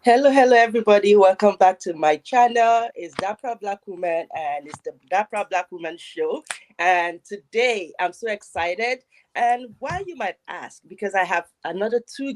Hello, everybody. Welcome back to my channel. It's That Proud Black Woman, and it's the That Proud Black Woman show. And today, I'm so excited. And why, you might ask? Because I have another two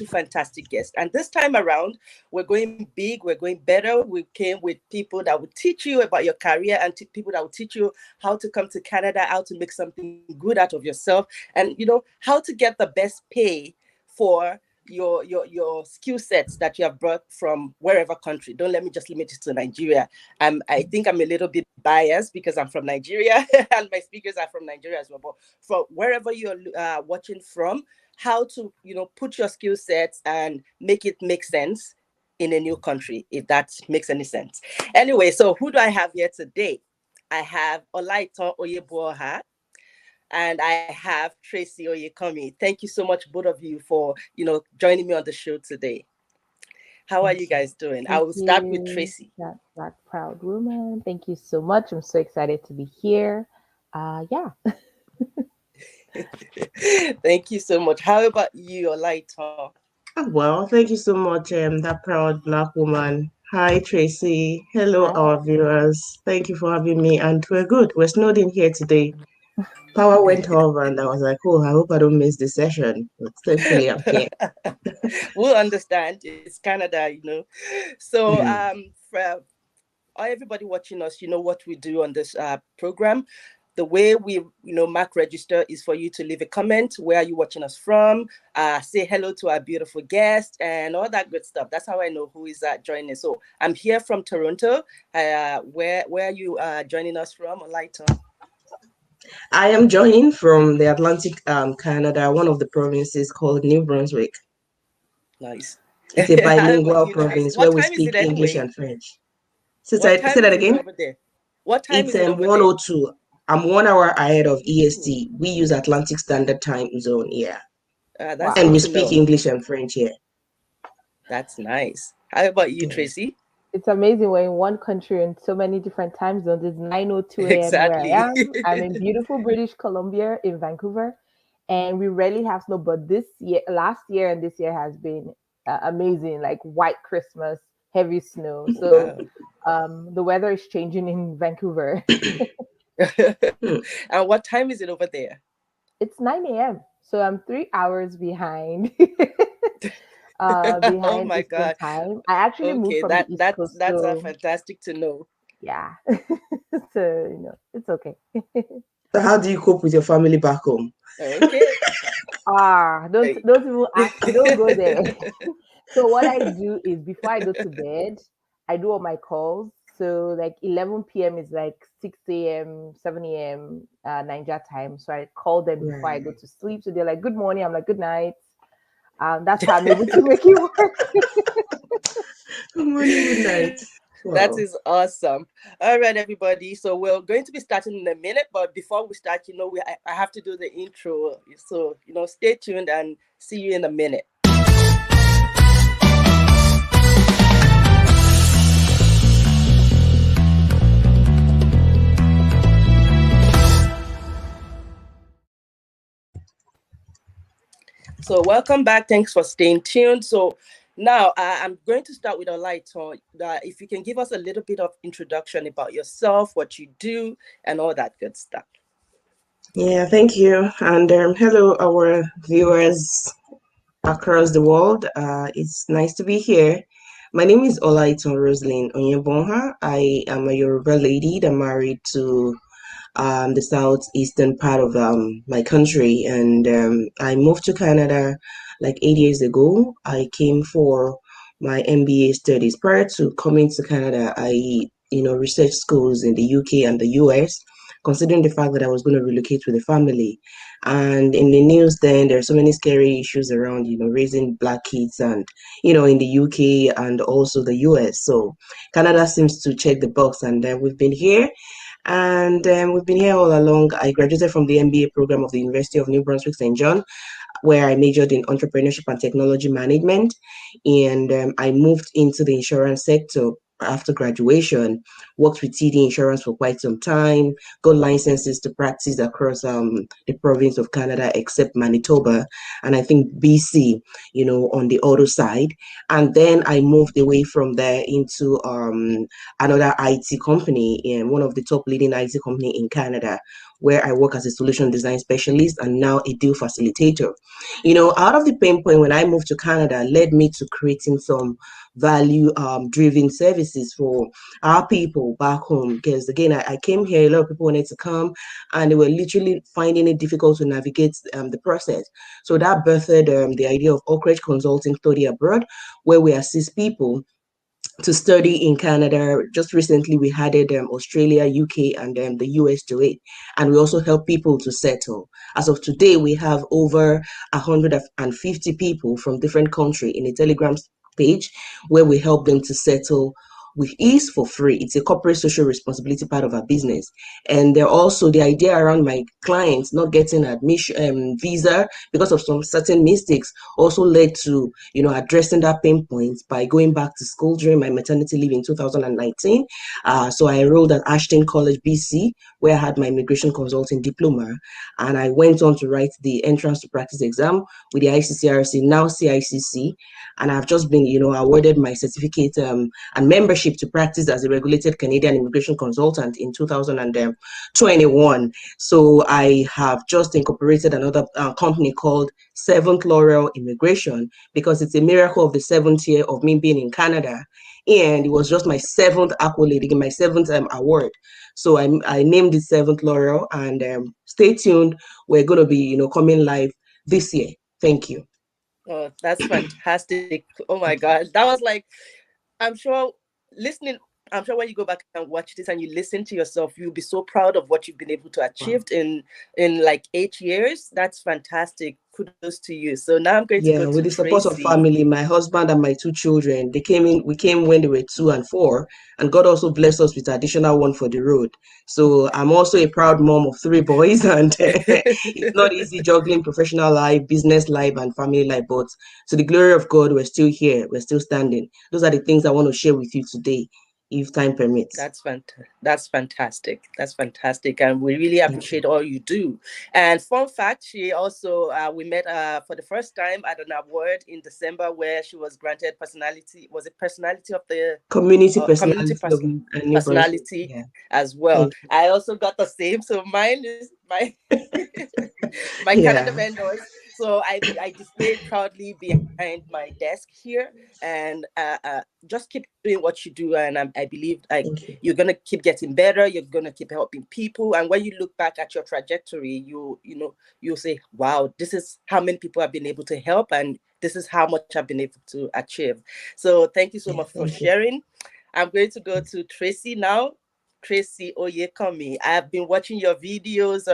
fantastic guests. And this time around, we're going big, we're going better. We came with people that will teach you about your career and people that will teach you how to come to Canada, how to make something good out of yourself, and how to get the best pay for your skill sets that you have brought from wherever country. Don't let me just limit it to Nigeria. I think I'm a little bit biased because I'm from Nigeria and my speakers are from Nigeria as well. But from wherever you're watching from, how to put your skill sets and make it make sense in a new country, if that makes any sense. Anyway, so who do I have here today? I have Olaitan Onyebuoha, and I have Tracy Oyekanmi. Thank you so much, both of you, for joining me on the show today. How are you guys doing? I will start with Tracy. That proud woman. Thank you so much. I'm so excited to be here. Yeah. Thank you so much. How about you, Olaitan? Well, thank you so much, that proud black woman. Hi, Tracy. Hello, Hi. our viewers. Thank you for having me. And we're good. We're snowed in here today. Power went off, and I was like, oh, I hope I don't miss the session. But thankfully, I'm here. We'll understand. It's Canada. So, for everybody watching us, you know what we do on this program. The way we mark register is for you to leave a comment. Where are you watching us from? Say hello to our beautiful guest and all that good stuff. That's how I know who is joining. So I'm here from Toronto. Where are you joining us from, Olaitan? I am joining from the Atlantic Canada, one of the provinces called New Brunswick. Nice. It's a bilingual you province guys? where What we time is speak it English anyway? and French. So What say time that is it again. over there? What time It's is it over there? 1:02. I'm 1 hour ahead of Ooh. EST. We use Atlantic Standard Time Zone, yeah. That's And good we to speak know. English and French here. That's nice. How about you, Yeah. Tracy? It's amazing we're in one country in so many different time zones. It's 9:02 a.m. where I Exactly. am. I'm in beautiful British Columbia in Vancouver, and we rarely have snow. But this year, last year, and this year has been amazing. Like white Christmas, heavy snow. So Wow. the weather is changing in Vancouver. Hmm. And what time is it over there? It's 9 a.m. So I'm 3 hours behind. Oh Behind my Eastern God. time. I actually moved Okay, from the that East that Coast, that's so fantastic to know. yeah. So it's okay. So how do you cope with your family back home? Okay. Don't even ask. Don't go there. So what I do is before I go to bed, I do all my calls. So like 11 p.m. is like 6 a.m., 7 a.m. Niger time. So I call them before I go Right. to sleep. So they're like, "Good morning." I'm like, "Good night." That's how I'm able to make it work. Good morning, good night. That Wow. is awesome. All right, everybody. So we're going to be starting in a minute, but before we start, I have to do the intro. So stay tuned and see you in a minute. So welcome back. Thanks for staying tuned. So now I'm going to start with Olaitan. If you can give us a little bit of introduction about yourself, what you do, and all that good stuff. Yeah, thank you. And hello, our viewers across the world. It's nice to be here. My name is Olaitan Roseline Onyebuoha. I am a Yoruba lady that married to the southeastern part of my country, and I moved to Canada like 8 years ago. I came for my MBA studies. Prior to coming to Canada, I researched schools in the UK and the US, considering the fact that I was going to relocate with a family. And in the news, then there's so many scary issues around raising black kids, and in the UK and also the US. So Canada seems to check the box, and we've been here. And we've been here all along. I graduated from the MBA program of the University of New Brunswick, St. John, where I majored in entrepreneurship and technology management. And I moved into the insurance sector after graduation, worked with TD Insurance for quite some time, got licenses to practice across the province of Canada, except Manitoba, and I think BC, on the auto side. And then I moved away from there into another IT company, one of the top leading IT company in Canada, where I work as a solution design specialist and now a deal facilitator. Out of the pain point when I moved to Canada led me to creating some value driven services for our people back home. Because again, I came here, a lot of people wanted to come and they were literally finding it difficult to navigate the process. So that birthed the idea of Ocrej Consulting Study Abroad, where we assist people to study in Canada. Just recently, we added Australia, UK, and the US to it. And we also help people to settle. As of today, we have over 150 people from different countries in a Telegram page where we help them to settle with ease for free. It's a corporate social responsibility part of our business. And they're also the idea around my clients not getting admission visa because of some certain mistakes also led to addressing that pain point by going back to school during my maternity leave in 2019. So I enrolled at Ashton College, BC, where I had my immigration consulting diploma, and I went on to write the entrance to practice exam with the ICCRC, now CICC, and I've just been awarded my certificate and membership to practice as a regulated Canadian immigration consultant in 2021. So I have just incorporated another company called Seventh Laurel Immigration, because it's a miracle of the 7th year of me being in Canada. And it was just my 7th accolade, my 7th award. So I named it Seventh Laurel, and stay tuned. We're going to be, coming live this year. Thank you. Oh, that's fantastic. Oh my God. That was like, I'm sure listening, I'm sure when you go back and watch this and you listen to yourself, you'll be so proud of what you've been able to achieve in like 8 years. That's fantastic. Kudos to you. So now I'm going to go With to the support of Tracy. family, my husband and my 2 children, we came when they were 2 and 4, and God also blessed us with additional one for the road. So I'm also a proud mom of 3 boys, and it's not easy juggling professional life, business life, and family life, but to the glory of God, we're still here, we're still standing. Those are the things I want to share with you today, if time permits. That's fantastic. That's fantastic, and we really appreciate all you do. And fun fact, she also we met for the first time at an award in December where she was granted personality of the Community community personality of anniversary. personality Yeah. as well. I also got the same. So mine is my my Canada Yeah. vendors. So I displayed proudly behind my desk here, and just keep doing what you do. And I believe like you're gonna keep getting better. You're gonna keep helping people. And when you look back at your trajectory, you'll say, wow, this is how many people I've been able to help, and this is how much I've been able to achieve. So thank you so much for sharing. I'm going to go to Tracy now. Tracy Oyekanmi. I've been watching your videos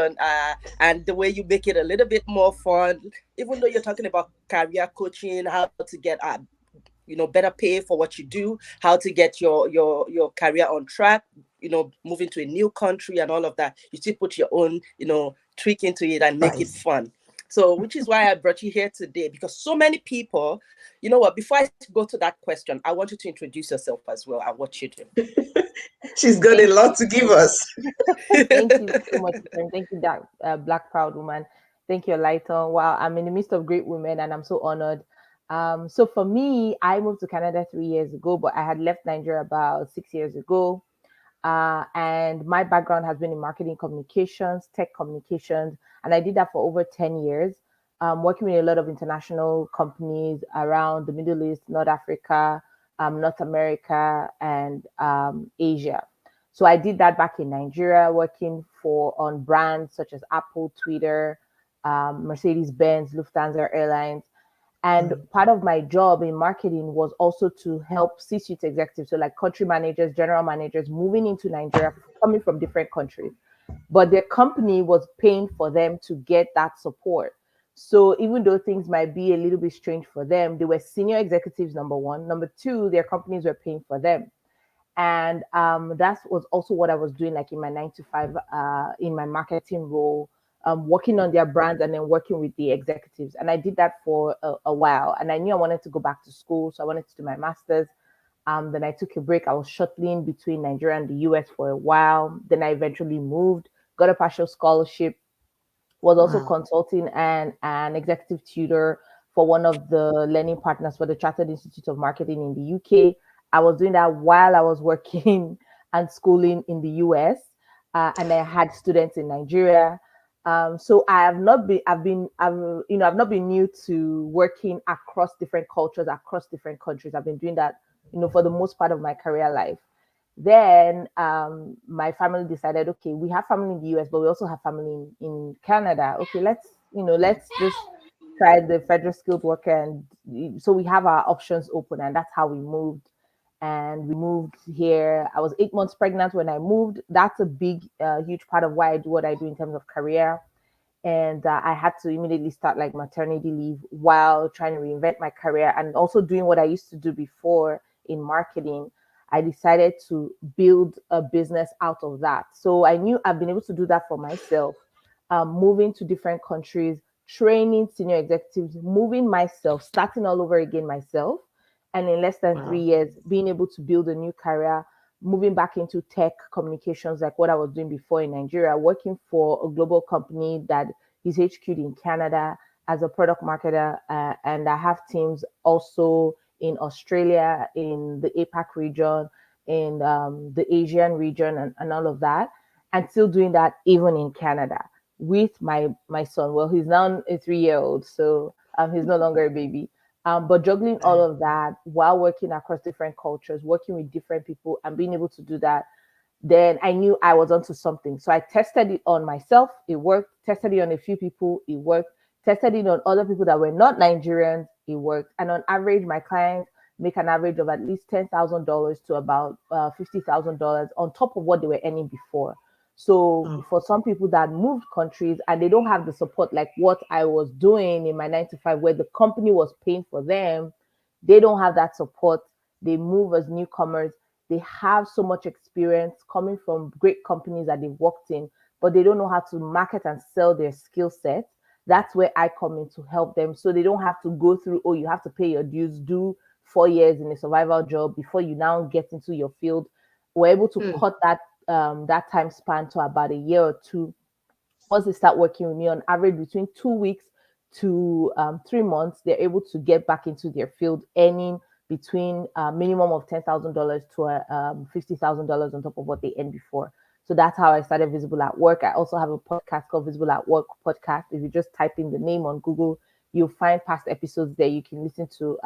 and the way you make it a little bit more fun, even though you're talking about career coaching, how to get better pay for what you do, how to get your career on track, moving to a new country and all of that. You still put your own tweak into it and make it fun. So, which is why I brought you here today, because so many people, you know what, before I go to that question, I want you to introduce yourself as well and what you do. She's got a lot to give us. Thank you so much, friend. Thank you, that Black proud woman. Thank you, Olaitan. Wow, I'm in the midst of great women, and I'm so honored. So for me, I moved to Canada 3 years ago, but I had left Nigeria about 6 years ago. And my background has been in marketing communications, tech communications, and I did that for over 10 years, working with a lot of international companies around the Middle East, North Africa, North America, and Asia. So I did that back in Nigeria, working on brands such as Apple, Twitter, Mercedes Benz, Lufthansa Airlines. And part of my job in marketing was also to help C-suite executives, so like country managers, general managers, moving into Nigeria, coming from different countries. But their company was paying for them to get that support. So even though things might be a little bit strange for them, they were senior executives, number one. Number two, their companies were paying for them. And that was also what I was doing, like in my 9 to 5, in my marketing role, working on their brands and then working with the executives. And I did that for a while. And I knew I wanted to go back to school, so I wanted to do my master's. Then I took a break. I was shuttling between Nigeria and the US for a while. Then I eventually moved, got a partial scholarship, was also Wow. consulting and an executive tutor for one of the learning partners for the Chartered Institute of Marketing in the UK. I was doing that while I was working and schooling in the US, and I had students in Nigeria. So I have not been, I've not been new to working across different cultures, across different countries. I've been doing that, for the most part of my career life. Then my family decided, okay, we have family in the US, but we also have family in Canada. Okay, let's just try the federal skilled worker. And so we have our options open, and that's how we moved. And we moved here. I was 8 months pregnant when I moved. That's a big, huge part of why I do what I do in terms of career. And I had to immediately start like maternity leave while trying to reinvent my career and also doing what I used to do before in marketing. I decided to build a business out of that. So I knew I've been able to do that for myself, moving to different countries, training senior executives, moving myself, starting all over again myself. And in less than three Wow. years, being able to build a new career, moving back into tech communications, like what I was doing before in Nigeria, working for a global company that is HQ'd in Canada as a product marketer. And I have teams also in Australia, in the APAC region, in the Asian region, and all of that. And still doing that even in Canada with my son. Well, he's now a 3 year old, so he's no longer a baby. But juggling all of that while working across different cultures, working with different people, and being able to do that, then I knew I was onto something. So I tested it on myself, it worked. Tested it on a few people, it worked. Tested it on other people that were not Nigerians, it worked. And on average, my clients make an average of at least $10,000 to about $50,000 on top of what they were earning before. So Oh. for some people that moved countries and they don't have the support like what I was doing in my 9 to 5, where the company was paying for them, they don't have that support. They move as newcomers. They have so much experience coming from great companies that they've worked in, but they don't know how to market and sell their skill set. That's where I come in to help them. So they don't have to go through, oh, you have to pay your dues, do 4 years in a survival job before you now get into your field. We're able to Hmm. cut that time span to about a year or two. Once they start working with me, on average between 2 weeks to 3 months, they're able to get back into their field, earning between a minimum of $10,000 to $50,000 on top of what they earned before. So that's how I started Visible at Work. I also have a podcast called Visible at Work podcast. If you just type in the name on Google, you'll find past episodes there. You can listen to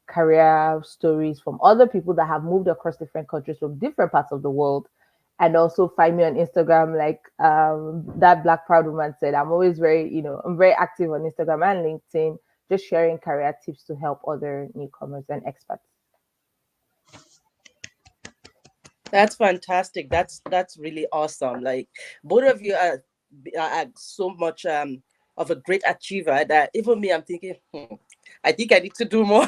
career stories from other people that have moved across different countries from different parts of the world. And also find me on Instagram, like that Black Proud woman said. I'm always I'm very active on Instagram and LinkedIn, just sharing career tips to help other newcomers and experts. That's fantastic. That's really awesome. Like both of you are so much of a great achiever that even me, I'm thinking, I think I need to do more.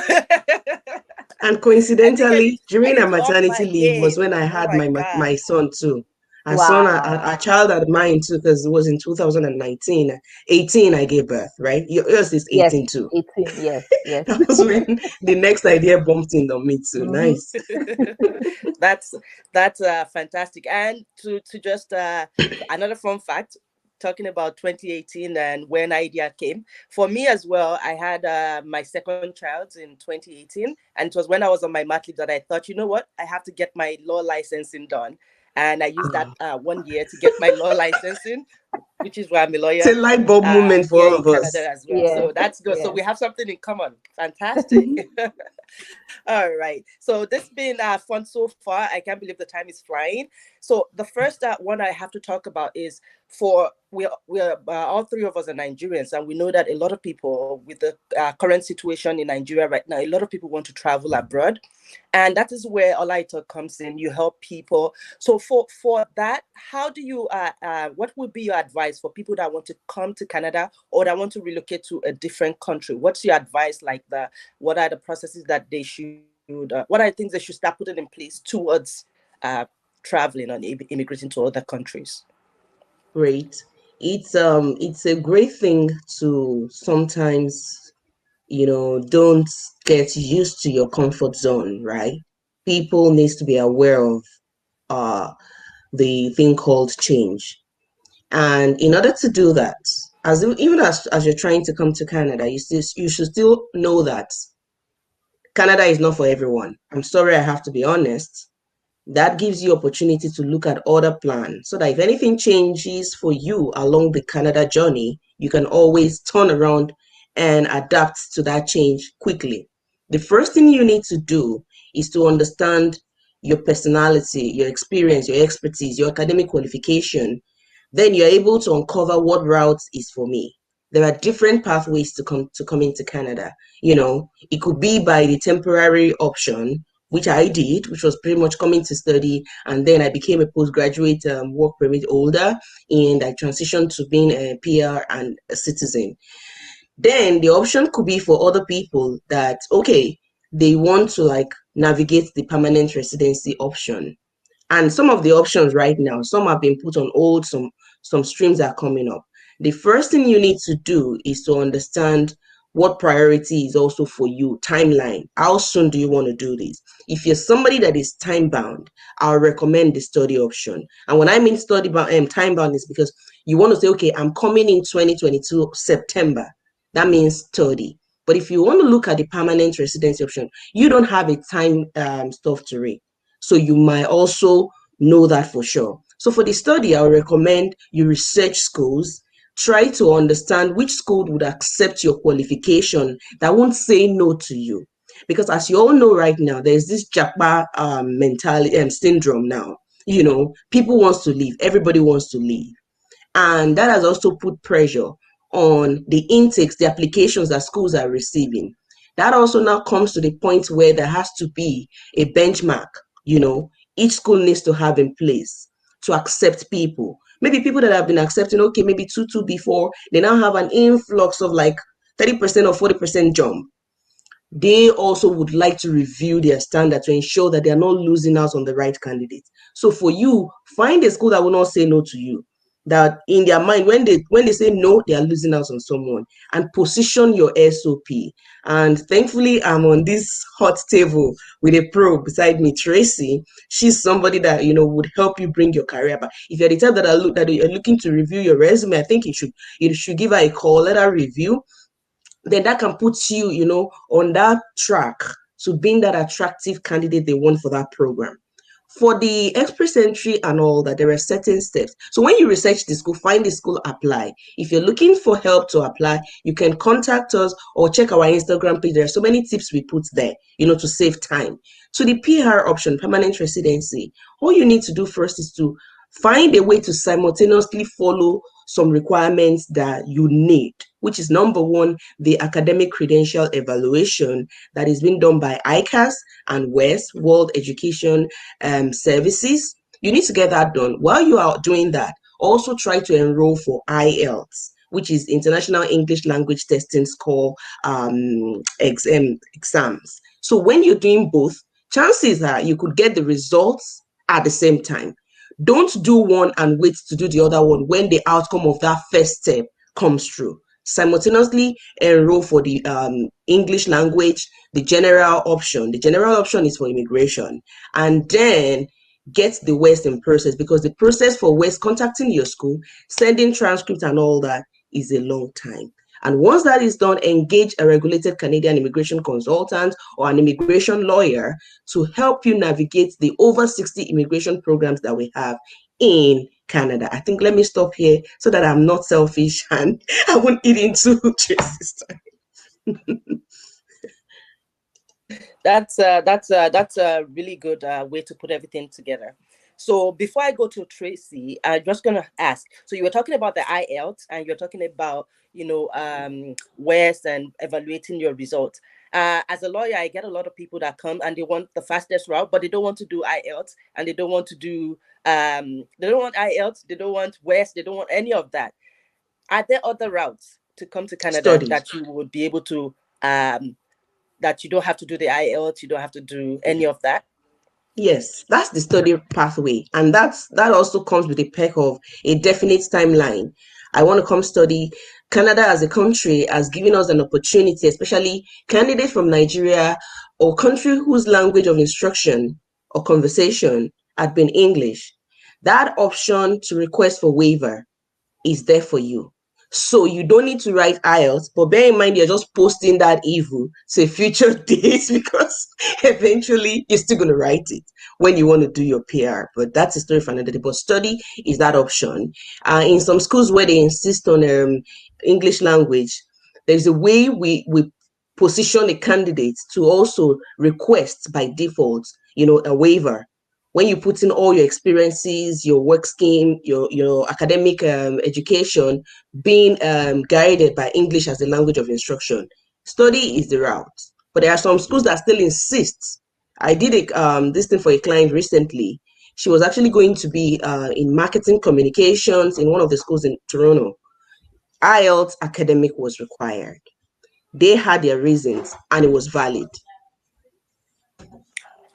And I think coincidentally, I during need her to up maternity my leave was when game. I Oh had my my god. son too. Our son, Wow. our child had mine too, because it was in 2019. 18, I gave birth, right? Yours is Yes, 18 too. 18. Yes, yes. That was when the next idea bumped in on me too. Hmm. Nice. that's that's fantastic. And to just another fun fact, talking about 2018 and when idea came for me as well. I had my second child in 2018, and it was when I was on my mat leave that I thought, you know what, I have to get my law licensing done, and I used that Oh, 1 year to get my law licensing, which is why I'm a it's a lawyer light bulb moment for here all in of Canada us. as well. Yes, So that's good. So yes. we have something in common. Fantastic. All right. So this has been fun so far. I can't believe the time is flying. So the first one I have to talk about is for we're all three of us are Nigerians, and we know that a lot of people with the current situation in Nigeria right now, a lot of people want to travel abroad, and that is where Olaitan comes in. You help people. So for that, how do you what would be your advice for people that want to come to Canada or that want to relocate to a different country? What's your advice, like the what are the processes that they should what are the things they should start putting in place towards traveling or immigrating to other countries? Great. It's a great thing to sometimes, don't get used to your comfort zone, right? people needs to be aware of uh, the thing called change. And in order to do that, even as you're trying to come to Canada, you should still know that Canada is not for everyone. I'm sorry, I have to be honest. That gives you opportunity to look at other plans so that if anything changes for you along the Canada journey, you can always turn around and adapt to that change quickly. The first thing you need to do is to understand your personality, your experience, your expertise, your academic qualification. Then you're able to uncover what route is for me. There are different pathways to come into Canada. It could be by the temporary option, which I did, which was pretty much coming to study. And then I became a postgraduate work permit holder, and I transitioned to being a PR and a citizen. Then the option could be for other people that, okay, they want to navigate the permanent residency option. And some of the options right now, some have been put on hold, some streams are coming up. The first thing you need to do is to understand what priority is also for you, timeline. How soon do you want to do this? If you're somebody that is time bound, I'll recommend the study option. And when I mean study bound, time bound is because you want to say, okay, I'm coming in 2022 September. That means 30. But if you want to look at the permanent residency option, you don't have a time stuff to read. So you might also know that for sure. So for the study, I would recommend you research schools, try to understand which school would accept your qualification that won't say no to you. Because as you all know right now, there's this Japa mentality syndrome now. People wants to leave. Everybody wants to leave. And that has also put pressure on the intakes, the applications that schools are receiving. That also now comes to the point where there has to be a benchmark. Each school needs to have in place to accept people. Maybe people that have been accepting, okay, maybe 2 before, they now have an influx of 30% or 40% jump. They also would like to review their standard to ensure that they are not losing out on the right candidates. So for you, find a school that will not say no to you. That in their mind, when they say no, they are losing out on someone, and position your SOP. And thankfully, I'm on this hot table with a pro beside me, Tracy. She's somebody that would help you bring your career back. If you're the type that you're looking to review your resume, I think you should give her a call, let her review. Then that can put you, on that track to being that attractive candidate they want for that program. For the express entry and all that, there are certain steps. So when you research the school, find the school, apply. If you're looking for help to apply, you can contact us or check our Instagram page. There are so many tips we put there, to save time. So the PR option, permanent residency, all you need to do first is to find a way to simultaneously follow some requirements that you need, which is number one, the academic credential evaluation that is being done by ICAS and WES, World Education Services. You need to get that done. While you are doing that, also try to enroll for IELTS, which is International English Language Testing Score exams. So when you're doing both, chances are you could get the results at the same time. Don't do one and wait to do the other one when the outcome of that first step comes through. Simultaneously enroll for the English language, the general option. The general option is for immigration. And then get the WES in process, because the process for WES, contacting your school, sending transcripts and all that, is a long time. And once that is done, engage a regulated Canadian immigration consultant or an immigration lawyer to help you navigate the over 60 immigration programs that we have in Canada. I think let me stop here so that I'm not selfish and I won't eat into Tracy's time. That's a really good way to put everything together. So before I go to Tracy, I'm just gonna ask. So you were talking about the IELTS, and you're talking about WES and evaluating your results. As a lawyer, I get a lot of people that come and they want the fastest route, but they don't want to do IELTS, and they don't want to do they don't want IELTS, they don't want WES, they don't want any of that. Are there other routes to come to Canada that you would be able to that you don't have to do the IELTS, you don't have to do any of that? Yes, that's the study pathway. And that also comes with a perk of a definite timeline. I want to come study. Canada as a country has given us an opportunity, especially candidates from Nigeria, or country whose language of instruction or conversation had been English, that option to request for waiver is there for you. So you don't need to write IELTS, but bear in mind you're just posting that evil to future days because eventually you're still going to write it when you want to do your PR. But that's a story for another day. But study is that option. In some schools where they insist on English language, there's a way we position a candidate to also request by default, a waiver when you put in all your experiences, your work scheme, your academic education, being guided by English as the language of instruction. Study is the route. But there are some schools that still insist. I did this thing for a client recently. She was actually going to be in marketing communications in one of the schools in Toronto. IELTS academic was required. They had their reasons and it was valid.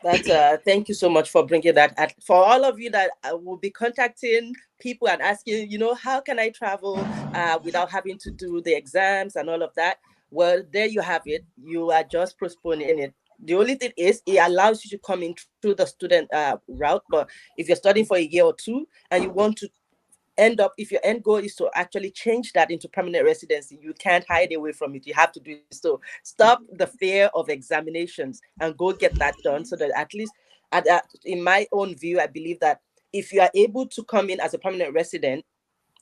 That's thank you so much for bringing that. For all of you that will be contacting people and asking, how can I travel without having to do the exams and all of that? Well, there you have it. You are just postponing it. The only thing is it allows you to come in through the student route. But if you're studying for a year or two and you want to if your end goal is to actually change that into permanent residency, you can't hide away from it. You have to do it. So stop the fear of examinations and go get that done so that at least in my own view, I believe that if you are able to come in as a permanent resident,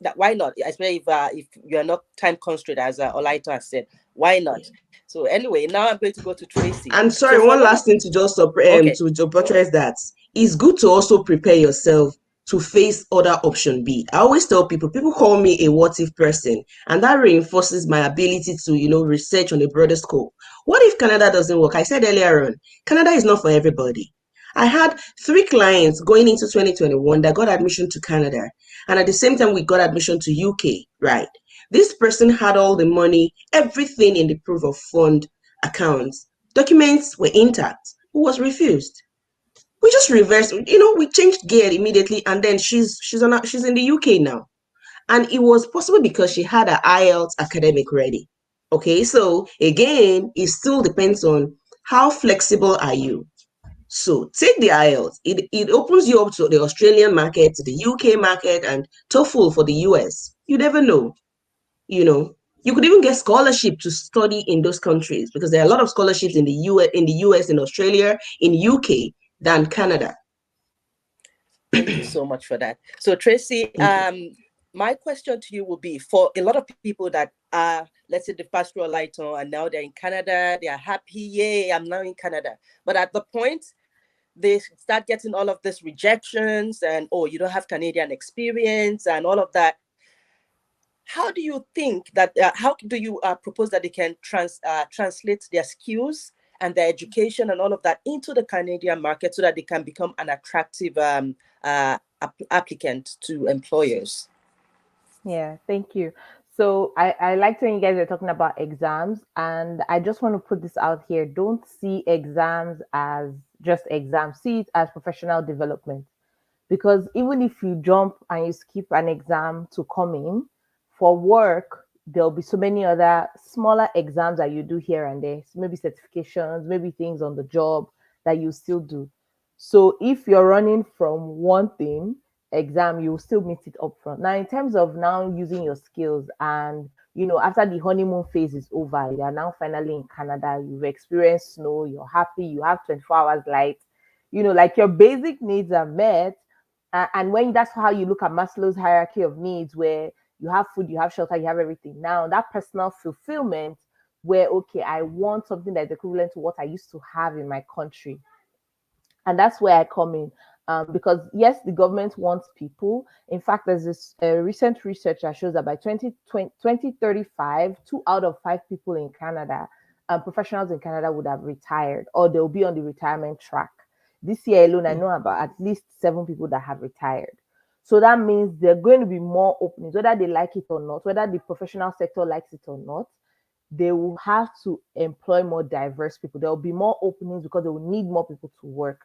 that why not? Especially if you're not time constrained, as Olaitan has said, why not? So anyway, now I'm going to go to Tracy. And So sorry, for one those, last thing to just okay, to buttress that. It's good to also prepare yourself to face other option B. I always tell people call me a what if person, and that reinforces my ability to, research on a broader scope. What if Canada doesn't work? I said earlier on, Canada is not for everybody. I had 3 clients going into 2021 that got admission to Canada, and at the same time we got admission to UK, right? This person had all the money, everything in the proof of fund accounts. Documents were intact. Who was refused? We just reversed, we changed gear immediately, and then she's in the UK now. And it was possible because she had her IELTS academic ready. Okay, so again, it still depends on how flexible are you. So take the IELTS. It opens you up to the Australian market, to the UK market, and TOEFL for the US. You never know. You could even get scholarship to study in those countries because there are a lot of scholarships in the US, in Australia, in UK than Canada. thank you so much for that. So Tracy, my question to you will be for a lot of people that are, let's say, the first Olaitan and now they're in Canada, they are happy, yay, I'm now in Canada. But at the point they start getting all of these rejections and, oh, you don't have Canadian experience and all of that. How do you think that, how do you propose that they can translate their skills and their education and all of that into the Canadian market so that they can become an attractive applicant to employers? Yeah, thank you. So I liked when you guys were talking about exams, and I just want to put this out here. Don't see exams as just exams, see it as professional development. Because even if you jump and you skip an exam to come in for work, there'll be so many other smaller exams that you do here and there. So maybe certifications, maybe things on the job that you still do. So if you're running from one thing, exam, you will still meet it up front. Now, in terms of now using your skills and after the honeymoon phase is over, you are now finally in Canada, you've experienced snow, you're happy, you have 24 hours light, like your basic needs are met. And when that's how you look at Maslow's hierarchy of needs, where you have food, you have shelter, you have everything. Now, that personal fulfillment, where, okay, I want something that's equivalent to what I used to have in my country. And that's where I come in. Because yes, the government wants people. In fact, there's this recent research that shows that by 2035, 2 out of 5 people in Canada, professionals in Canada would have retired or they'll be on the retirement track. This year alone, I know about at least 7 people that have retired. So that means there are going to be more openings, whether they like it or not, whether the professional sector likes it or not. They will have to employ more diverse people. There will be more openings because they will need more people to work.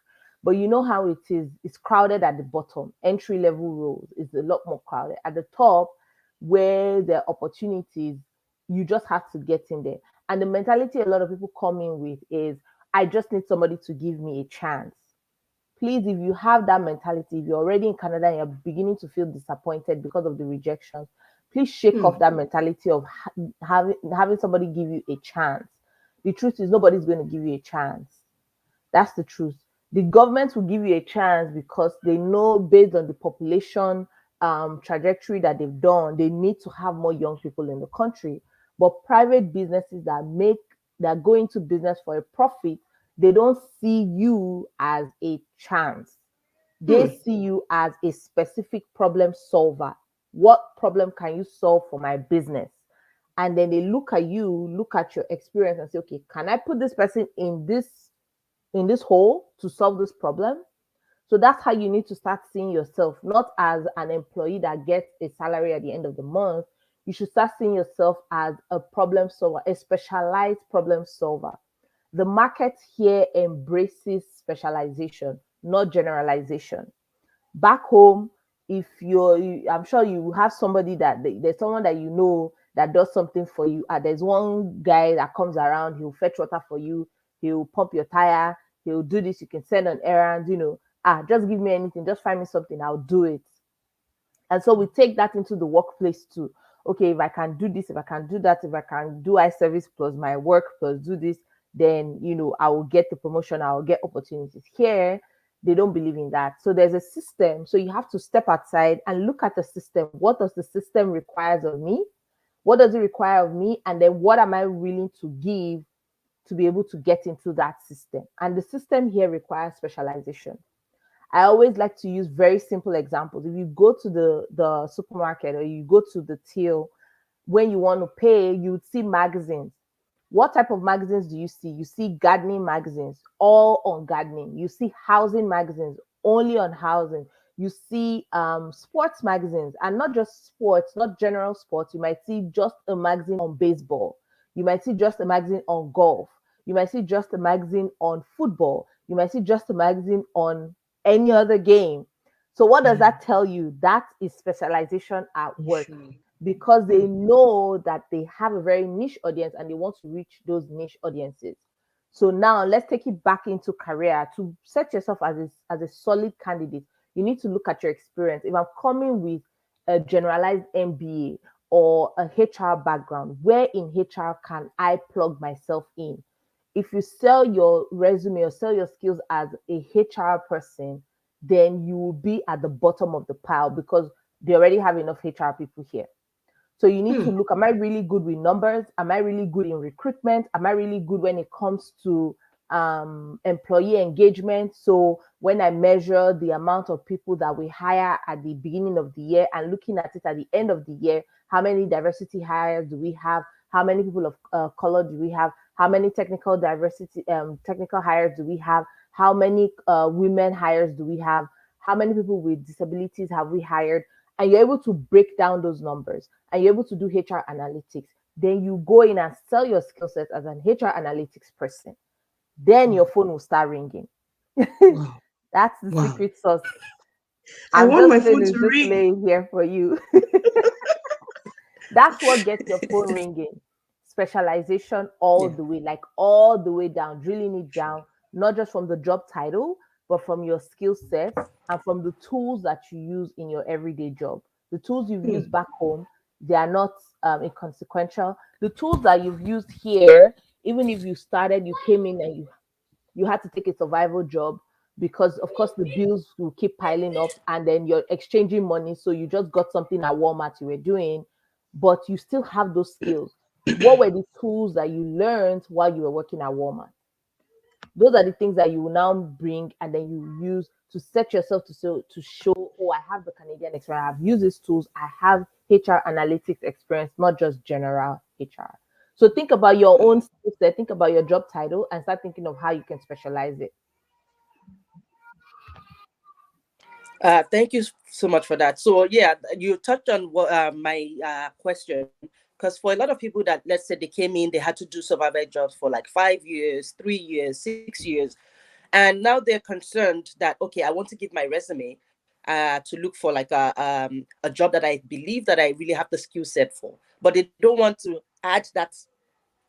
But you know how it is. It's crowded at the bottom. Entry level roles is a lot more crowded. At the top, where there are opportunities, you just have to get in there. And the mentality a lot of people come in with is, I just need somebody to give me a chance. Please, if you have that mentality, if you're already in Canada and you're beginning to feel disappointed because of the rejections, please shake off that mentality of having somebody give you a chance. The truth is, nobody's going to give you a chance. That's the truth. The government will give you a chance because they know, based on the population trajectory that they've done, they need to have more young people in the country. But private businesses that go into business for a profit, they don't see you as a chance. They see you as a specific problem solver. What problem can you solve for my business? And then they look at you, look at your experience, and say, okay, can I put this person in this hole to solve this problem? So that's how you need to start seeing yourself, not as an employee that gets a salary at the end of the month. You should start seeing yourself as a problem solver, a specialized problem solver. The market here embraces specialization, not generalization. Back home, if I'm sure you have somebody there's someone that you know that does something for you. There's one guy that comes around, he'll fetch water for you, he'll pump your tire, he'll do this, you can send on errands, just give me anything, just find me something, I'll do it. And so we take that into the workplace too. Okay, if I can do this, if I can do that, if I can do iService plus my work plus do this, then I will get the promotion, I will get opportunities. Here, they don't believe in that. So there's a system. So you have to step outside and look at the system. What does the system require of me? What does it require of me? And then what am I willing to give to be able to get into that system? And the system here requires specialization. I always like to use very simple examples. If you go to the supermarket or you go to the till, when you want to pay, you would see magazines. What type of magazines do you see? You see gardening magazines, all on gardening. You see housing magazines, only on housing. You see sports magazines, and not just sports, not general sports. You might see just a magazine on baseball. You might see just a magazine on golf. You might see just a magazine on football. You might see just a magazine on any other game. So what does that tell you? That is specialization at work, because they know that they have a very niche audience and they want to reach those niche audiences. So now let's take it back into career. To set yourself as a solid candidate, you need to look at your experience. If I'm coming with a generalized MBA or a HR background, where in HR can I plug myself in? If you sell your resume or sell your skills as a HR person, then you will be at the bottom of the pile because they already have enough HR people here. So you need to look, am I really good with numbers? Am I really good in recruitment? Am I really good when it comes to employee engagement? So when I measure the amount of people that we hire at the beginning of the year and looking at it at the end of the year, how many diversity hires do we have? How many people of color do we have? How many technical hires do we have? How many women hires do we have? How many people with disabilities have we hired? And you're able to break down those numbers and you're able to do HR analytics. Then you go in and sell your skill set as an HR analytics person. Then your phone will start ringing. That's the secret sauce. I want my phone just to ring. laying here for you. That's what gets your phone ringing. Specialization all the way, like all the way down, drilling it down, not just from the job title, but from your skill set and from the tools that you use in your everyday job. The tools you've used back home, they are not inconsequential. The tools that you've used here, even if you started, you came in and you had to take a survival job because of course the bills will keep piling up and then you're exchanging money. So you just got something at Walmart you were doing, but you still have those skills. What were the tools that you learned while you were working at Walmart? Those are the things that you will now bring and then you use to set yourself to show, oh, I have the Canadian experience. I've used these tools. I have HR analytics experience, not just general HR. So think about your own skill set, think about your job title, and start thinking of how you can specialize it. Thank you so much for that. So yeah, you touched on my question, because for a lot of people that, let's say, they came in, they had to do survival jobs for like 5 years, 3 years, 6 years, and now they're concerned that, okay, I want to give my resume to look for like a job that I believe that I really have the skill set for, but they don't want to add that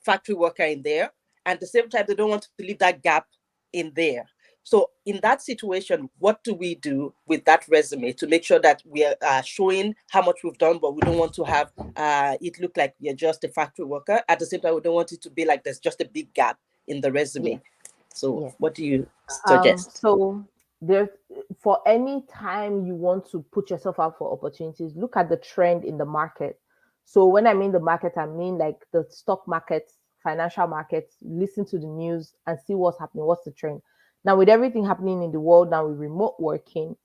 factory worker in there at the same time they don't want to leave that gap in there. So in that situation, what do we do with that resume to make sure that we are showing how much we've done, but we don't want to have it look like you're just a factory worker. At the same time, we don't want it to be like there's just a big gap in the Yes, resume. So yes. what do you suggest? So there, for any time you want to put yourself out for opportunities, look at the trend in the market. So when I mean the market, I mean like the stock markets, financial markets, listen to the news and see what's happening, what's the trend. Now, with everything happening in the world now with remote working,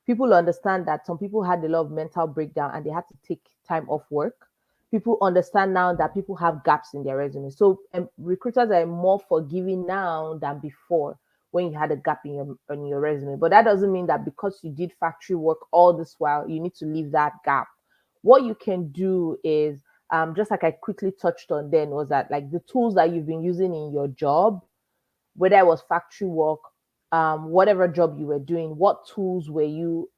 people understand that some people had a lot of mental breakdown and they had to take time off work. People understand now that people have gaps in their resume. So recruiters are more forgiving now than before when you had a gap in your resume. But that doesn't mean that because you did factory work all this while, you need to leave that gap. What you can do is, just like I quickly touched on then, was that like the tools that you've been using in your job, whether it was factory work, whatever job you were doing, what tools were you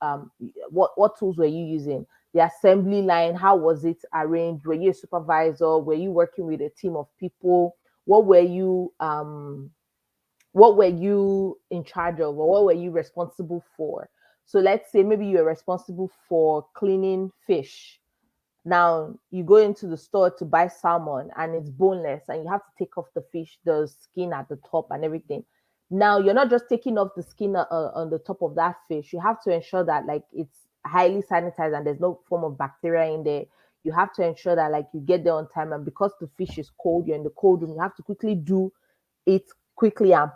using? The assembly line, how was it arranged? Were you a supervisor? Were you working with a team of people? What were you what were you in charge of, or what were you responsible for? So let's say maybe you were responsible for cleaning fish. Now you go into the store to buy salmon and it's boneless and you have to take off the fish, the skin at the top and everything. Now you're not just taking off the skin on the top of that fish. You have to ensure that like it's highly sanitized and there's no form of bacteria in there. You have to ensure that like you get there on time, and because the fish is cold, you're in the cold room, you have to quickly do it quickly and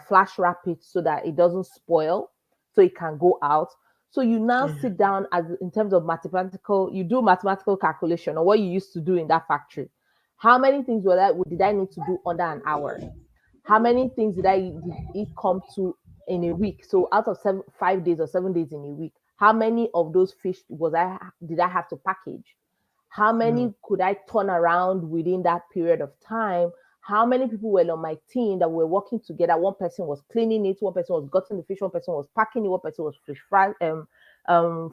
flash wrap it so that it doesn't spoil, so it can go out. So you now Yeah. sit down as in terms of mathematical, you do mathematical calculation on what you used to do in that factory. How many things did I need to do under an hour? How many things did it come to in a week? So out of 5 days or 7 days in a week, how many of those fish did I have to package? How Mm. many could I turn around within that period of time? How many people were on my team that were working together? One person was cleaning it, one person was gutting the fish, one person was packing it, one person was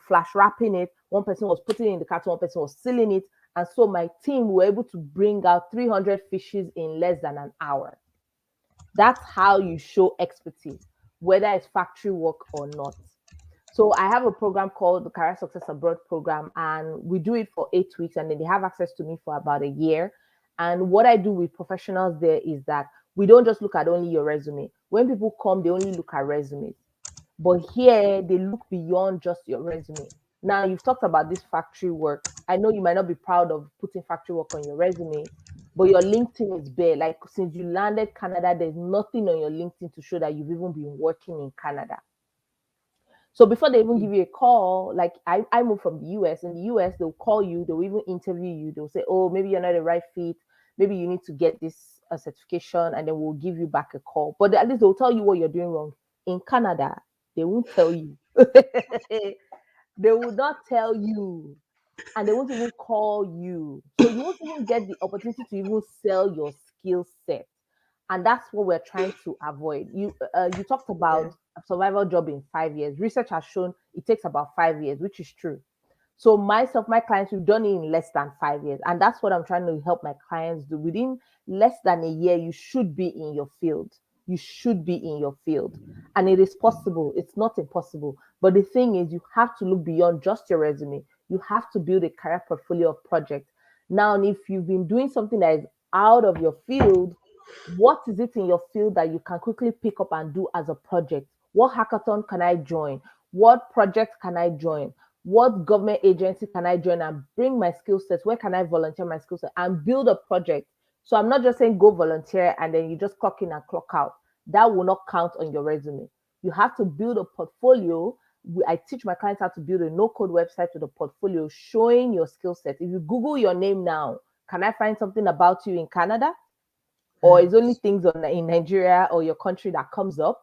flash wrapping it, one person was putting it in the carton, one person was sealing it. And so my team were able to bring out 300 fishes in less than an hour. That's how you show expertise, whether it's factory work or not. So I have a program called the Career Success Abroad program, and we do it for 8 weeks, and then they have access to me for about a year. And what I do with professionals there is that we don't just look at only your resume. When people come, they only look at resumes. But here, they look beyond just your resume. Now, you've talked about this factory work. I know you might not be proud of putting factory work on your resume, but your LinkedIn is bare. Like, since you landed Canada, there's nothing on your LinkedIn to show that you've even been working in Canada. So before they even give you a call, like I moved from the US. In the US, they'll call you, they'll even interview you. They'll say, oh, maybe you're not the right fit. Maybe you need to get this certification, and then we'll give you back a call. But at least they'll tell you what you're doing wrong. In Canada, they won't tell you. They will not tell you, and they won't even call you. So you won't even get the opportunity to even sell your skill set. And that's what we're trying to avoid. You talked Yeah. about a survival job in 5 years. Research has shown it takes about 5 years, which is true. So myself, my clients, we've done it in less than 5 years. And that's what I'm trying to help my clients do. Within less than a year, you should be in your field. You should be in your field. And it is possible. It's not impossible. But the thing is, you have to look beyond just your resume. You have to build a career portfolio of projects. Now, if you've been doing something that is out of your field, what is it in your field that you can quickly pick up and do as a project? What hackathon can I join? What project can I join? What government agency can I join and bring my skill sets? Where can I volunteer my skill set and build a project? So I'm not just saying go volunteer and then you just clock in and clock out. That will not count on your resume. You have to build a portfolio. I teach my clients how to build a no-code website with a portfolio showing your skill set. If you Google your name now, can I find something about you in Canada? Or it's only things in Nigeria or your country that comes up.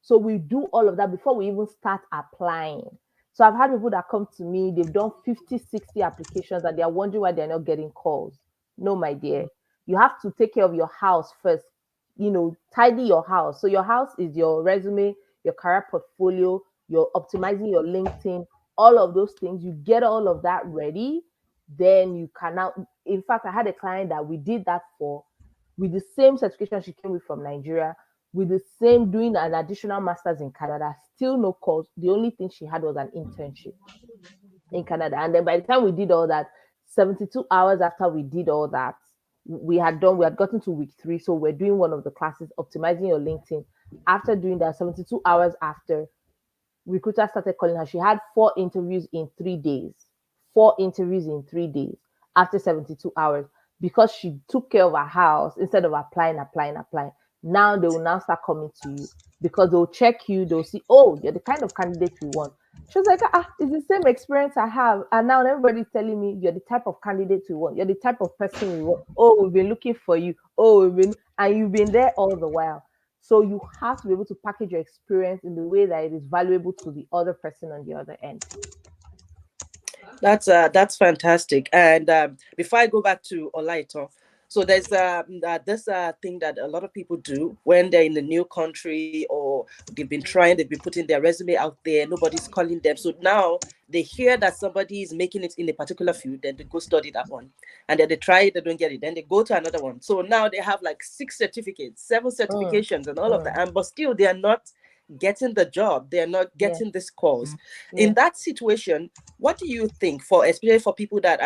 So we do all of that before we even start applying. So I've had people that come to me, they've done 50, 60 applications and they're wondering why they're not getting calls. No, my dear. You have to take care of your house first. Tidy your house. So your house is your resume, your career portfolio, you're optimizing your LinkedIn, all of those things. You get all of that ready, then you can now. In fact, I had a client that we did that for. with the same certification she came with from Nigeria, with the same doing an additional master's in Canada, still no calls. The only thing she had was an internship in Canada. And then by the time we did all that, 72 hours after we did all that, we had gotten to week 3. So we're doing one of the classes, optimizing your LinkedIn. After doing that, 72 hours after, recruiter started calling her. She had 4 interviews in 3 days. 4 interviews in 3 days after 72 hours because she took care of her house instead of applying. Now they will now start coming to you because they'll check you. They'll see, oh, you're the kind of candidate we want. She was like, it's the same experience I have. And now everybody's telling me you're the type of candidate we want. You're the type of person we want. Oh, we've been looking for you. Oh, and you've been there all the while. So you have to be able to package your experience in the way that it is valuable to the other person on the other end. That's fantastic. And before I go back to Olaitan, so there's this thing that a lot of people do when they're in a new country or they've been putting their resume out there, nobody's calling them. So now they hear that somebody is making it in a particular field, then they go study that one. And then they try it, they don't get it. Then they go to another one. So now they have like 6 certificates, 7 certifications and all of that. But still they are not getting the job. They're not getting this calls. In that situation, what do you think, especially for people that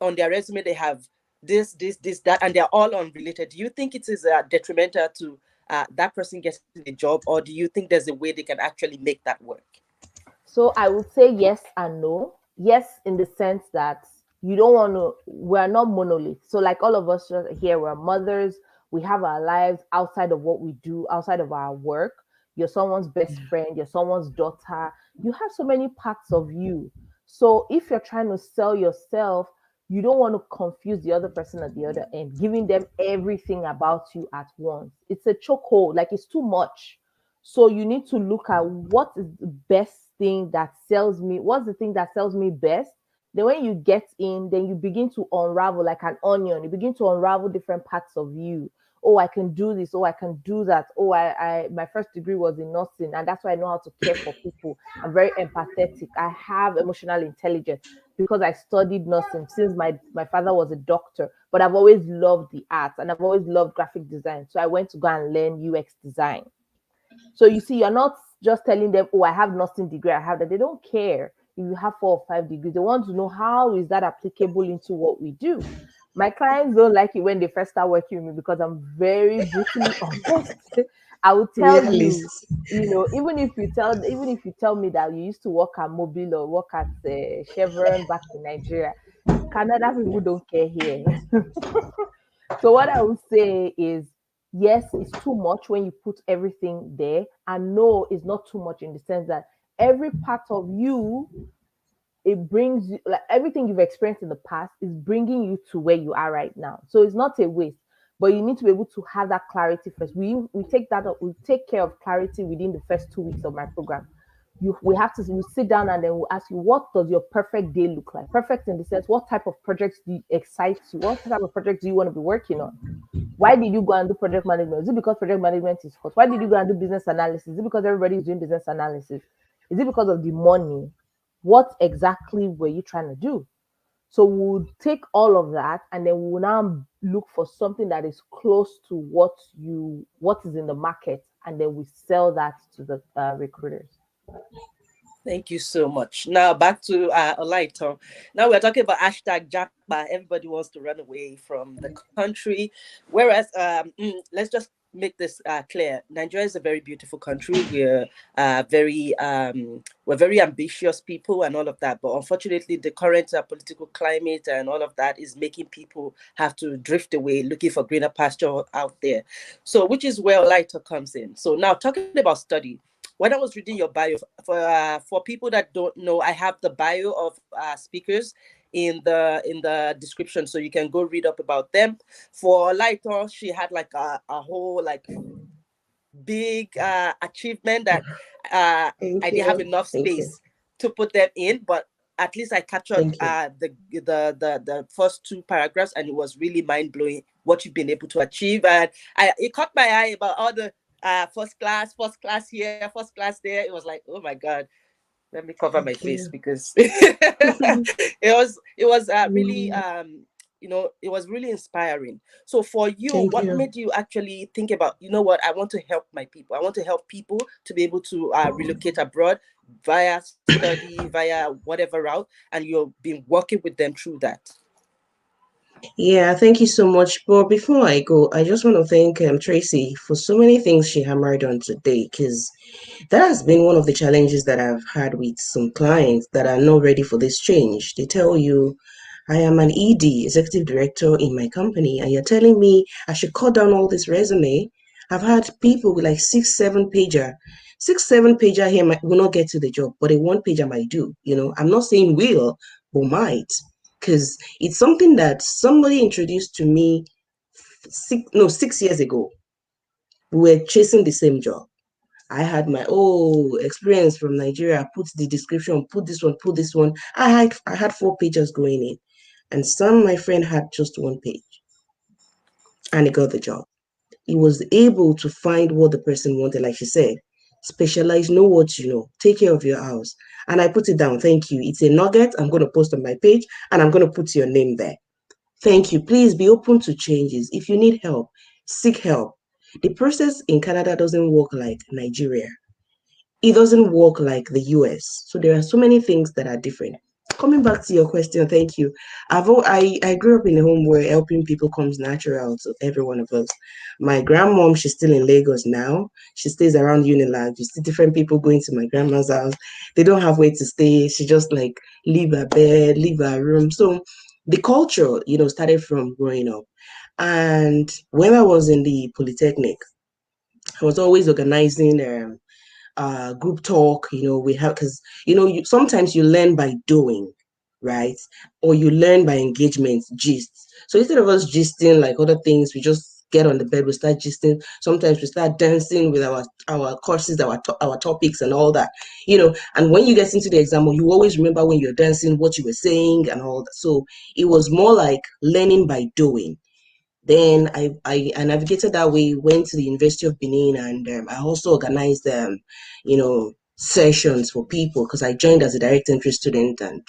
on their resume they have this, that, and they're all unrelated? Do you think it is detrimental to that person getting a job, or do you think there's a way they can actually make that work? So I would say yes and no. Yes, in the sense that you don't want to, we're not monoliths. So like all of us here, we're mothers, we have our lives outside of what we do, outside of our work. You're someone's best friend, you're someone's daughter. You have so many parts of you. So if you're trying to sell yourself, you don't want to confuse the other person at the other end, giving them everything about you at once. It's a chokehold, like it's too much. So you need to look at what is the best thing that sells me. What's the thing that sells me best? Then when you get in, then you begin to unravel like an onion. You begin to unravel different parts of you. Oh, I can do this. Oh, I can do that. Oh, I my first degree was in nursing, and that's why I know how to care for people. I'm very empathetic. I have emotional intelligence because I studied nursing since my father was a doctor. But I've always loved the arts and I've always loved graphic design. So I went to go and learn UX design. So you see, you're not just telling them, oh, I have nursing degree, I have that. They don't care if you have 4 or 5 degrees. They want to know how is that applicable into what we do. My clients don't like it when they first start working with me because I'm very brutally honest. I will tell you, even if you tell me that you used to work at Mobile or work at Chevron back in Nigeria, Canada people don't care here. So what I would say is, yes, it's too much when you put everything there, and no, it's not too much in the sense that every part of you, it brings you, like everything you've experienced in the past is bringing you to where you are right now. So it's not a waste, but you need to be able to have that clarity first. We take that up, we take care of clarity within the first 2 weeks of my program. We sit down and then we'll ask you, what does your perfect day look like? Perfect in the sense, what type of projects excite you? What type of projects do you want to be working on? Why did you go and do project management? Is it because project management is hot? Why did you go and do business analysis? Is it because everybody is doing business analysis? Is it because of the money? What exactly were you trying to do? So we'll take all of that and then we'll now look for something that is close to what is in the market, and then we sell that to the recruiters. Thank you so much. Now back to Olaitan. Now we're talking about #Japa. Everybody wants to run away from the country. Whereas, let's just make this clear. Nigeria is a very beautiful country. We're very ambitious people and all of that. But unfortunately, the current political climate and all of that is making people have to drift away, looking for greener pasture out there. So, which is where Olaitan comes in. So now talking about study. When I was reading your bio, for people that don't know, I have the bio of speakers in the description, so you can go read up about them. For Olaitan, she had like a whole like big achievement that I didn't have enough space to put them in, but at least I captured the first 2 paragraphs, and it was really mind blowing what you've been able to achieve. And it caught my eye about all the first class here, first class there. It was like, oh my God, let me cover my face because it was really it was really inspiring. So for you, Thank what you. made you actually think about, what, I want to help my people. I want to help people to be able to relocate abroad via study, via whatever route, and you've been working with them through that. Yeah, thank you so much. But before I go, I just want to thank Tracy for so many things she hammered on today, because that has been one of the challenges that I've had with some clients that are not ready for this change. They tell you, I am an ED, executive director in my company, and you're telling me I should cut down all this resume. I've had people with like 6, 7 pager. 6, 7 pager here will not get to the job, but a 1 pager might do. I'm not saying will, but might, because it's something that somebody introduced to me 6 years ago. We were chasing the same job. I had my experience from Nigeria, put the description, put this one, put this one. I had 4 pages going in. And my friend had just 1 page, and he got the job. He was able to find what the person wanted, like she said. Specialize, know what you know, take care of your house. And I put it down. Thank you. It's a nugget. I'm going to post on my page, and I'm going to put your name there. Thank you. Please be open to changes. If you need help, seek help. The process in Canada doesn't work like Nigeria. It doesn't work like the US. So there are so many things that are different. Coming back to your question, thank you. I grew up in a home where helping people comes natural to every one of us. My grandmom, she's still in Lagos now. She stays around Unilag. You see different people going to my grandma's house. They don't have where to stay. She just like leave her bed, leave her room. So the culture, started from growing up. And when I was in the Polytechnic, I was always organizing group talk. We have, because sometimes you learn by doing, right? Or you learn by engagement, gist. So instead of us gisting like other things, we just get on the bed, we start gisting. Sometimes we start dancing with our courses, our topics and all that. And when you get into the exam, you always remember when you're dancing what you were saying and all that. So it was more like learning by doing. Then I navigated that way, went to the University of Benin, and I also organized, sessions for people, because I joined as a direct entry student, and,